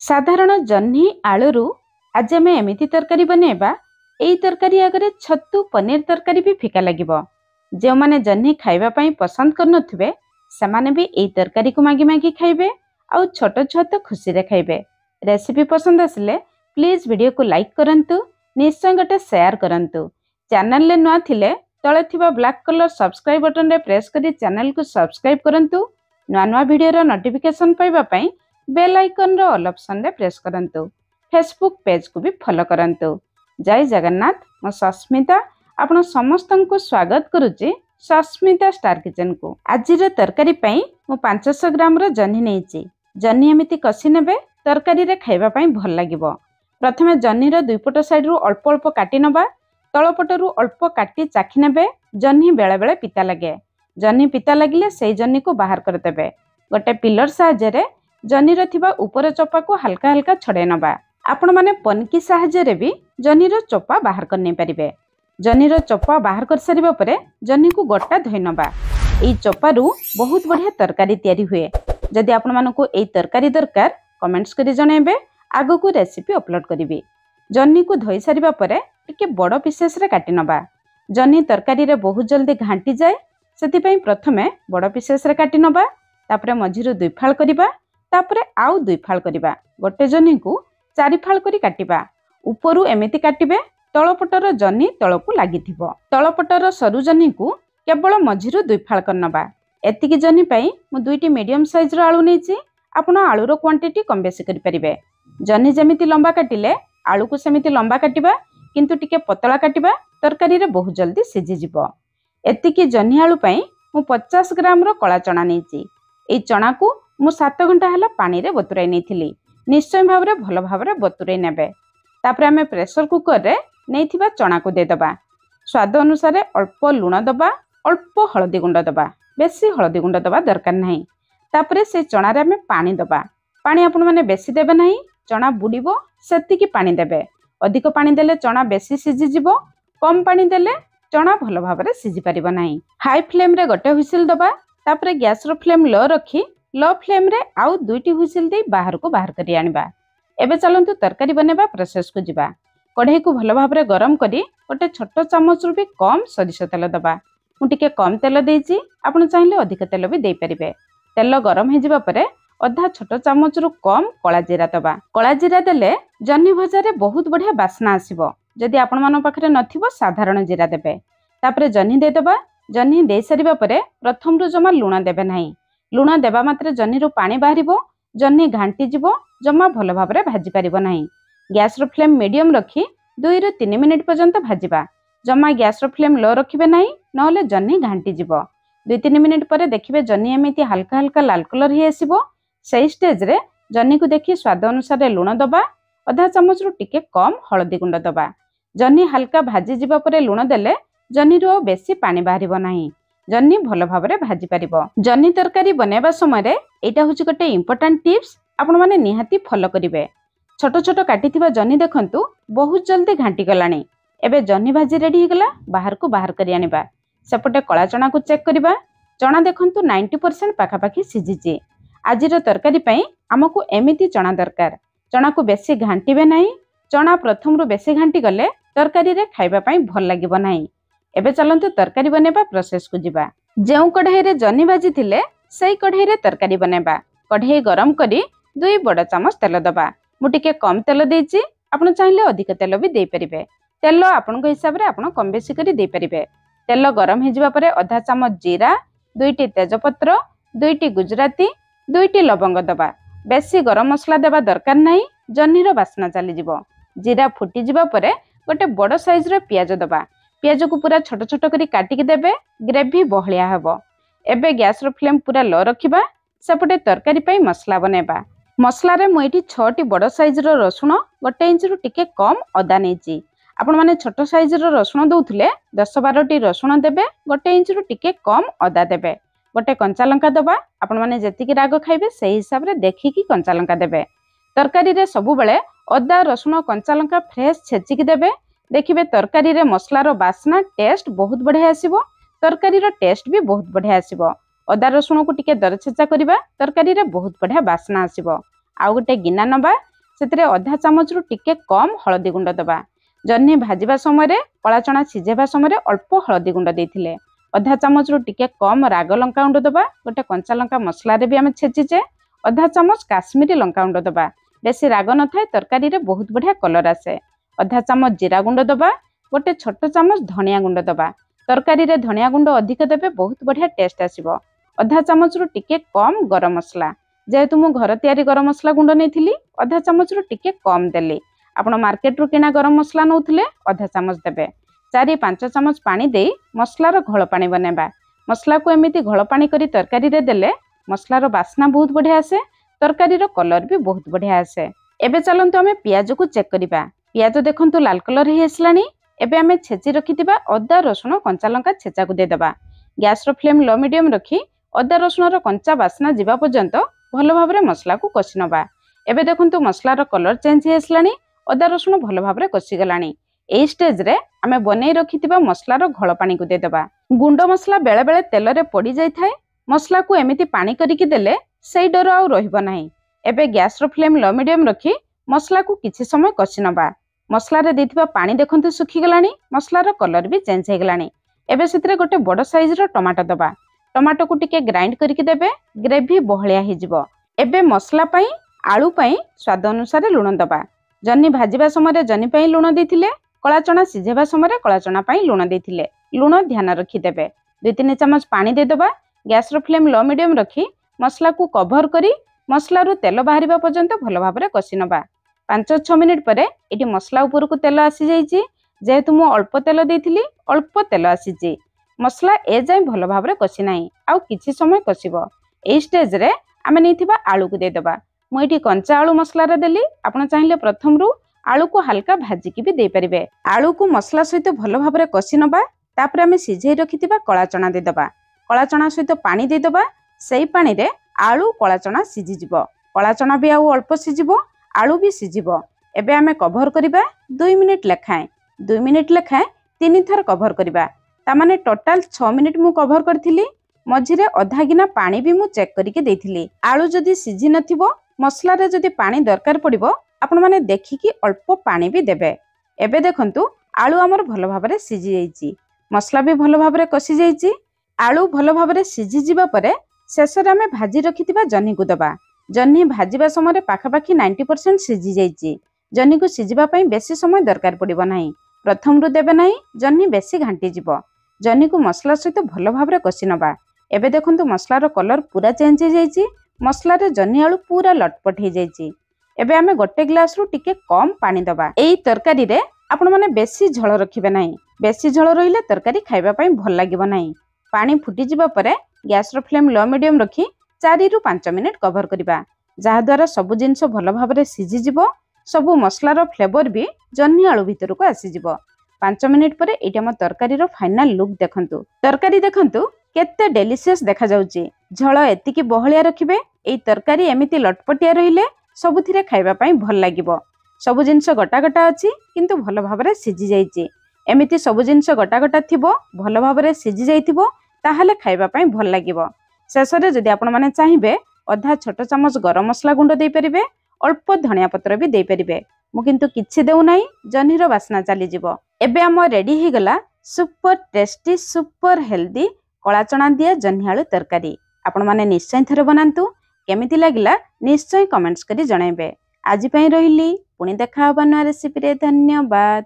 साधारण जह्नी आलू आज आम एमती तरकारी बनैबा। यही तरकारी आगे छतु पनीर तरकारी भी फिका लगे। जो मैंने जह्नी खावाई पसंद कर से भी यही तरकारी को मागी मागी खाइबे आउ छोट छुआ तो खुशी रे खाइबे। रेसिपी पसंद आसिले प्लीज वीडियो को लाइक करंतु, निश्चय गोटे शेयर करंतु। चैनल ले नुआ थिले तले थिबा ब्लैक कलर सब्सक्राइब बटन रे प्रेस करी चैनल को सब्सक्राइब करंतु। नुआ नुआ वीडियो रो नोटिफिकेशन पाइबा पई बेल आइकन रो ऑल ऑप्शन रे प्रेस करंतु। फेसबुक पेज को भी फॉलो करंतु। जय जगन्नाथ। मो सस्मिता आपण समस्त को स्वागत करुच्ची सस्मिता स्टार किचन को। आज तरकारी पई मो 500 ग्राम रो जह्नी नेइची। जह्नी एमिति कसी नेबे तरकारी रे खाइबा पई भल लागिबो। प्रथमे जह्नी रो दुई पट साइड रु अल्प अल्प काटी नबा। तळ पटरु अल्प काटी चाखी नेबे। जह्नी बेले बेले पिता लगे। जह्नी पिता लागिले सेई जह्नी को बाहर कर देबे। गोटे पिलर साहाय्य रे जह्नी रो थिबा ऊपर चोपा को हल्का हल्का छडे नबा। आपण माने पनकी साहाय्य रे भी जह्नी रो चोपा बाहर कर नै परिबे। जह्नी रो चोपा बाहर कर सारिबा परे जह्नी को गोटा धोई नबा। एई चोपारू बहुत बढ़िया तरकारी तैयारी हुए। जदि आपण मानको एई तरकारी दरकार कमेंट्स करी जणैबे, आगो को रेसिपी अपलोड करिवि। जह्नी को धोई सारिबा परे टिके बड़ पीसेस रे काटी नबा। जह्नी तरकारी रे बहुत जल्दी घांटी जाए, सेति पई प्रथमे बड़ पीसेस रे काटी नबा। तापरे मझिरु दुई फाळ करिबा। तापरे आउ दुई फाळ करिबा। गोटे जह्नी को 4 फाळ करी काटिबा। उपरु एमिति काटिबे तळपटर जह्नी तळकु लागिथिबो। तळपटर सरू जह्नी को केवल मझिरु दुई फाळ करनबा। एतिकी जह्नी पई मु दुईटी मीडियम साइज रो आलू नेछि। आपण आलू रो क्वांटिटी कम बेसी करि परिबे। जह्नी जेमिति लंबा काटिले आलू को सेमिति लंबा काटिबा, किंतु टिके पतला काटिबा, तरकारी रे बहुत जल्दी सिझि जिवो। एतिकी जह्नी आलू पई मु 50 ग्राम रो कला चना नेछि। एई चना को मु 7 घंटा हला पानी रे बतुराई नेथिली। निश्चय भाव रे भल भाव रे बतुराई नेबे। तापरे हमें प्रेशर कुकर रे नेथिबा चना को दे दबा। स्वाद अनुसार अल्प लूण दबा, अल्प हळदी गुंड दबा। बेसी हळदी गुंड दबा दरकार नाही। तापरे से चना रे हमें पानी दबा। पानी आपण माने बेसी देबे नाही। चना बुडीबो सेतिकी पानी देबे। अधिक पानी देले चना बेसी सिझि जिवो। कम पानी देले चना भल भाव रे सिझि परिबो नाही। हाई फ्लेम रे गोटे हुइसिल दबा। तापरे गैस रो फ्लेम लो रखी लो फ्लेम रे आउ दुईटी हुइसिल दे बाहर को बाहर करी आनिबा। एबे चलंतु तरकारी बनेबा प्रोसेस को जिबा। कढ़ाई को भल भाव रे गरम करी गोटे छोट चामच रु भी कम सरिष तेल दबा। मु टिके कम तेल देइची, आपण चाहिले अधिक तेल भी देई परिबे। तेल गरम हे जिबा परे अधा छोट चामच रु कम कला जीरा दबा। कला जीरा देले जह्नी भजा रे बहुत बढ़िया बास्ना आसीबो। जदि आपण मानो पाखरे नथिबो साधारण जीरा देबे। तापरे जह्नी दे दबा। जह्नी दे सारिबा परे प्रथम रु जमा लूण देबे नाही। लूण देबा मात्रे जह्नी रु पानी बाहरिबो। जह्नी घांटी जिवो, जमा भल भाव रे भाजी परिबो नाही। गैस रो फ्लेम मीडियम रखी 2 रु 3 मिनिट पर्यंत भाजिबा। जमा गैस रो फ्लेम लो रखिबे नाही, नहले जह्नी घांटी जिवो। 2-3 मिनिट परे देखिबे जह्नी एमिति हल्का हल्का लाल कलर ही आसीबो। सेही स्टेज रे जह्नी को देखि स्वाद अनुसार लूण दबा। आधा चामच रु टिके कम हळदी गुंड दबा। जह्नी हल्का भाजी जिबा परे लूण देले जह्नी रो बेसी पानी बाहरिबो नाही। जह्नी भल भाव रे भाजी परिबो। जह्नी तरकारी बनेबा समय रे एटा होची गोटे इंपोर्टेंट टिप्स, आपण माने निहाती फॉलो करिवे। छोट छोट काटिथिबा जह्नी देखंतु बहुत जल्दी घांटी गलाणी। एबे जह्नी भाजी रेडी हे गला, बाहर को बाहर करी आनिबा। सेपटे कला चना को चेक करिबा। चना देखंतु 90% पाखापाखी सिझिची। आजिर तरकारी पई हमकु एमिति चना दरकार। चना को बेसी घांटीबे नाही। चना प्रथम रु बेसी घांटी गले तरकारी रे खाइबा पई भल लागिबो नाही। एबे चलंतु तरकारी बनेबा प्रोसेस को जिबा। जेउ कढ़ाई रे जह्नी भाजी थिले सेई कढ़ाई रे तरकारी बनेबा। कढ़ाई गरम करी 2 बड़ चामच तेल दबा। मु टिके कम तेल देइची, आपण चाहिले अधिक तेल भी देई परिबे। तेल आपनक हिसाब रे आपण कम बेसी करी देई परिबे। तेल गरम हे जिबा परे आधा चामच जीरा, 2टी तेजपत्र, 2टी गुजराती, 2टी लवंग दबा। बेसी गरम मसला देबा दरकार नाही, जह्नी रो बास्ना चली जिवो। जीरा फुटी जिबा परे गोटे बड़ साइज रो प्याज दबा। प्याज को पूरा छोट छोट करी काटिकी देबे। ग्रेवी बहलिया हबो। एबे गैस रो फ्लेम पूरा लो रखिबा। सेपटे तरकारी पई मसला बनेबा। मसला रे मुइटी 6टी बड़ साइज रो रसुण, 1 इंच रु टिके कम अदा नेची। आपण माने छोट साइज रो रसुण दउथले 10-12टी रसुण देबे। 1 इंच रु टिके कम अदा देबे। गोटे कंचा लंका दबा। आपण माने जेतिकी राग खाइबे सेही हिसाब रे देखिकी कंचा लंका देबे। तरकारी रे सब बेले अदा रसुण कंचा लंका फ्रेश छेचिकी देबे। देखिबे तरकारी रे मसला रो बास्ना टेस्ट बहुत बढ़िया आसीबो। तरकारी रो टेस्ट भी बहुत बढ़िया आसीबो। अदा रसुण को टिके दरछेचा करिबा। तरकारी रे बहुत बढ़िया बास्ना आसीबो। आउ गोटे गिना नबा। ସେଥିରେ ଅଧା ଚାମଚରୁ ଟିକେ କମ୍ ହଳଦୀ ଗୁଣ୍ଡ ଦେବା। ଜହ୍ନି ଭାଜିବା ସମୟରେ କଳା ଚଣା ସିଝାଇବା ସମୟରେ ଅଳ୍ପ ହଳଦୀ ଗୁଣ୍ଡ ଦେଇଥିଲେ। ଅଧା ଚାମଚରୁ ଟିକେ କମ୍ ରାଗ ଲଙ୍କା ଗୁଣ୍ଡ ଦେବା। ଗୋଟେ କଞ୍ଚା ଲଙ୍କା ମସଲାରେ ବି ଆମେ ଛେଚିଛେ। ଅଧା ଚାମଚ କାଶ୍ମୀରୀ ଲଙ୍କା ଗୁଣ୍ଡ ଦେବା। ବେଶୀ ରାଗ ନଥାଏ, ତରକାରୀରେ ବହୁତ ବଢ଼ିଆ କଲର ଆସେ। ଅଧା ଚାମଚ ଜିରା ଗୁଣ୍ଡ ଦେବା। ଗୋଟେ ଛୋଟ ଚାମଚ ଧନିଆ ଗୁଣ୍ଡ ଦେବା। ତରକାରୀରେ ଧନିଆ ଗୁଣ୍ଡ ଅଧିକ ଦେବେ, ବହୁତ ବଢ଼ିଆ ଟେଷ୍ଟ ଆସିବ। ଅଧା ଚାମଚରୁ ଟିକେ କମ୍ ଗରମ ମସଲା। ଯେହେତୁ ମୁଁ ଘର ତିଆରି ଗରମ ମସଲା ଗୁଣ୍ଡ ନେଇଥିଲି, ଅଧା ଚାମଚରୁ ଟିକେ କମ୍ ଦେଲି। ଆପଣ ମାର୍କେଟରୁ କିଣା ଗରମ ମସଲା ନେଉଥିଲେ ଅଧା ଚାମଚ ଦେବେ। 4-5 ଚାମଚ ପାଣି ଦେଇ ମସଲାର ଘୋଳ ପାଣି ବନେଇବା। ମସଲାକୁ ଏମିତି ଘୋଳ ପାଣି କରି ତରକାରୀରେ ଦେଲେ ମସଲାର ବାସ୍ନା ବହୁତ ବଢ଼ିଆ ଆସେ, ତରକାରୀର କଲର ବି ବହୁତ ବଢ଼ିଆ ଆସେ। ଏବେ ଚାଲନ୍ତୁ ଆମେ ପିଆଜକୁ ଚେକ୍ କରିବା। ପିଆଜ ଦେଖନ୍ତୁ ଲାଲ କଲର ହେଇ ଆସିଲାଣି। ଏବେ ଆମେ ଛେଚି ରଖିଥିବା ଅଦା ରସୁଣ କଞ୍ଚା ଲଙ୍କା ଛେଚାକୁ ଦେଇଦେବା। ଗ୍ୟାସର ଫ୍ଲେମ୍ ଲୋ ମିଡିୟମ ରଖି ଅଦା ରସୁଣର କଞ୍ଚା ବାସ୍ନା ଯିବା ପର୍ଯ୍ୟନ୍ତ ଭଲ ଭାବରେ ମସଲାକୁ କଷି ନେବା। ଏବେ ଦେଖନ୍ତୁ ମସଲାର କଲର ଚେଞ୍ଜ ହେଇ ଆସିଲାଣି, ଅଦା ରସୁଣ ଭଲ ଭାବରେ କଷିଗଲାଣି। ଏହି ଷ୍ଟେଜରେ ଆମେ ବନେଇ ରଖିଥିବା ମସଲାର ଘୋଳ ପାଣିକୁ ଦେଇଦେବା। ଗୁଣ୍ଡ ମସଲା ବେଳେବେଳେ ତେଲରେ ପୋଡ଼ି ଯାଇଥାଏ, ମସଲାକୁ ଏମିତି ପାଣି କରିକି ଦେଲେ ସେଇ ଡର ଆଉ ରହିବ ନାହିଁ। ଏବେ ଗ୍ୟାସର ଫ୍ଲେମ୍ ଲୋ ମିଡିୟମ ରଖି ମସଲାକୁ କିଛି ସମୟ କଷି ନେବା। ମସଲାରେ ଦେଇଥିବା ପାଣି ଦେଖନ୍ତୁ ଶୁଖିଗଲାଣି, ମସଲାର କଲର ବି ଚେଞ୍ଜ ହେଇଗଲାଣି। ଏବେ ସେଥିରେ ଗୋଟେ ବଡ଼ ସାଇଜର ଟମାଟୋ ଦେବା। ଟମାଟୋକୁ ଟିକେ ଗ୍ରାଇଣ୍ଡ କରିକି ଦେବେ, ଗ୍ରେଭି ବହଳିଆ ହେଇଯିବ। ଏବେ ମସଲା ପାଇଁ ଆଳୁ ପାଇଁ ସ୍ୱାଦ ଅନୁସାରେ ଲୁଣ ଦେବା। ଜହ୍ନି ଭାଜିବା ସମୟରେ ଜହ୍ନି ପାଇଁ ଲୁଣ ଦେଇଥିଲେ, କଳା ଚଣା ସିଝାଇବା ସମୟରେ କଳା ଚଣା ପାଇଁ ଲୁଣ ଦେଇଥିଲେ। ଲୁଣ ଧ୍ୟାନ ରଖିଦେବେ। 2-3 ଚାମଚ ପାଣି ଦେଇଦେବା। ଗ୍ୟାସର ଫ୍ଲେମ୍ ଲୋ ମିଡିୟମ ରଖି ମସଲାକୁ କଭର କରି ମସଲାରୁ ତେଲ ବାହାରିବା ପର୍ଯ୍ୟନ୍ତ ଭଲ ଭାବରେ କଷି ନେବା। 5-6 ମିନିଟ୍ ପରେ ଏଠି ମସଲା ଉପରକୁ ତେଲ ଆସିଯାଇଛି। ଯେହେତୁ ମୁଁ ଅଳ୍ପ ତେଲ ଦେଇଥିଲି, ଅଳ୍ପ ତେଲ ଆସିଛି। ମସଲା ଏଯାଏଁ ଭଲ ଭାବରେ କଷି ନାହିଁ, ଆଉ କିଛି ସମୟ କଷିବ। ଏହି ଷ୍ଟେଜରେ ଆମେ ନେଇଥିବା ଆଳୁକୁ ଦେଇଦେବା। ମୁଁ ଏଠି କଞ୍ଚା ଆଳୁ ମସଲାରେ ଦେଲି, ଆପଣ ଚାହିଁଲେ ପ୍ରଥମରୁ ଆଳୁକୁ ହାଲକା ଭାଜିକି ବି ଦେଇପାରିବେ। ଆଳୁକୁ ମସଲା ସହିତ ଭଲ ଭାବରେ କଷି ନେବା। ତାପରେ ଆମେ ସିଝେଇ ରଖିଥିବା କଳା ଚଣା ଦେଇଦେବା। କଳା ଚଣା ସହିତ ପାଣି ଦେଇଦେବା। ସେଇ ପାଣିରେ ଆଳୁ କଳା ଚଣା ସିଝିଯିବ। କଳା ଚଣା ବି ଆଉ ଅଳ୍ପ ସିଝିବ, ଆଳୁ ବି ସିଝିବ। ଏବେ ଆମେ କଭର କରିବା 2 ମିନିଟ୍ ଲେଖାଏଁ। 2 ମିନିଟ୍ ଲେଖାଏଁ 3 ଥର କଭର କରିବା। ତାମାନେ ଟୋଟାଲ 6 ମିନିଟ୍ ମୁଁ କଭର କରିଥିଲି। ମଝିରେ ଅଧା ଗିନା ପାଣି ବି ମୁଁ ଚେକ୍ କରିକି ଦେଇଥିଲି। ଆଳୁ ଯଦି ସିଝି ନଥିବ, ମସଲାରେ ଯଦି ପାଣି ଦରକାର ପଡ଼ିବ, ଆପଣମାନେ ଦେଖିକି ଅଳ୍ପ ପାଣି ବି ଦେବେ। ଏବେ ଦେଖନ୍ତୁ ଆଳୁ ଆମର ଭଲ ଭାବରେ ସିଝି ଯାଇଛି, ମସଲା ବି ଭଲ ଭାବରେ କଷି ଯାଇଛି। ଆଳୁ ଭଲ ଭାବରେ ସିଝିଯିବା ପରେ ଶେଷରେ ଆମେ ଭାଜି ରଖିଥିବା ଜହ୍ନିକୁ ଦେବା। ଜହ୍ନି ଭାଜିବା ସମୟରେ ପାଖାପାଖି 90% ସିଝି ଯାଇଛି। ଜହ୍ନିକୁ ସିଝିବା ପାଇଁ ବେଶୀ ସମୟ ଦରକାର ପଡ଼ିବ ନାହିଁ। ପ୍ରଥମରୁ ଦେବେ ନାହିଁ, ଜହ୍ନି ବେଶୀ ଘାଣ୍ଟିଯିବ। ଜହ୍ନିକୁ ମସଲା ସହିତ ଭଲ ଭାବରେ କଷି ନେବା। ଏବେ ଦେଖନ୍ତୁ ମସଲାର କଲର ପୁରା ଚେଞ୍ଜ ହେଇଯାଇଛି। ମସଲାରେ ଜହ୍ନି ଆଳୁ ପୁରା ଲଟପଟ ହେଇଯାଇଛି। ଏବେ ଆମେ ଗୋଟେ ଗ୍ଲାସରୁ ଟିକେ କମ୍ ପାଣି ଦେବା। ଏଇ ତରକାରୀରେ ଆପଣମାନେ ବେଶୀ ଝୋଳ ରଖିବେ ନାହିଁ। ବେଶୀ ଝୋଳ ରହିଲେ ତରକାରୀ ଖାଇବା ପାଇଁ ଭଲ ଲାଗିବ ନାହିଁ। ପାଣି ଫୁଟିଯିବା ପରେ ଗ୍ୟାସର ଫ୍ଲେମ୍ ଲୋ ମିଡିୟମ ରଖି 4-5 ମିନିଟ୍ କଭର କରିବା, ଯାହାଦ୍ୱାରା ସବୁ ଜିନିଷ ଭଲ ଭାବରେ ସିଝିଯିବ। ସବୁ ମସଲାର ଫ୍ଲେଭର ବି ଜହ୍ନି ଆଳୁ ଭିତରକୁ ଆସିଯିବ। 5 ମିନିଟ୍ ପରେ ଏଇଟା ଆମ ତରକାରୀର ଫାଇନାଲ ଲୁକ୍ ଦେଖନ୍ତୁ। ତରକାରୀ ଦେଖନ୍ତୁ କେତେ ଡେଲିସିୟସ୍ ଦେଖାଯାଉଛି। ଝୋଳ ଏତିକି ବହଳିଆ ରଖିବେ। ଏଇ ତରକାରୀ ଏମିତି ଲଟପଟିଆ ରହିଲେ ସବୁଥିରେ ଖାଇବା ପାଇଁ ଭଲ ଲାଗିବ। ସବୁ ଜିନିଷ ଗୋଟା ଗୋଟା ଅଛି, କିନ୍ତୁ ଭଲ ଭାବରେ ସିଝି ଯାଇଛି। ଏମିତି ସବୁ ଜିନିଷ ଗୋଟା ଗୋଟା ଥିବ, ଭଲ ଭାବରେ ସିଝି ଯାଇଥିବ, ତାହେଲେ ଖାଇବା ପାଇଁ ଭଲ ଲାଗିବ। ଶେଷରେ ଯଦି ଆପଣମାନେ ଚାହିଁବେ ଅଧା ଛୋଟ ଚାମଚ ଗରମ ମସଲା ଗୁଣ୍ଡ ଦେଇପାରିବେ, ଅଳ୍ପ ଧନିଆ ପତ୍ର ବି ଦେଇପାରିବେ। ମୁଁ କିନ୍ତୁ କିଛି ଦେଉନାହିଁ, ଜହ୍ନିର ବାସ୍ନା ଚାଲିଯିବ। ଏବେ ଆମ ରେଡି ହେଇଗଲା ସୁପର ଟେଷ୍ଟି, ସୁପର ହେଲ୍ଦି କଳା ଚଣା ଦିଆ ଜହ୍ନି ଆଳୁ ତରକାରୀ। ଆପଣମାନେ ନିଶ୍ଚୟ ଥରେ ବନାନ୍ତୁ। କେମିତି ଲାଗିଲା ନିଶ୍ଚୟ କମେଣ୍ଟସ୍ କରି ଜଣାଇବେ। ଆଜି ପାଇଁ ରହିଲି, ପୁଣି ଦେଖା ହେବା ନୂଆ ରେସିପିରେ। ଧନ୍ୟବାଦ।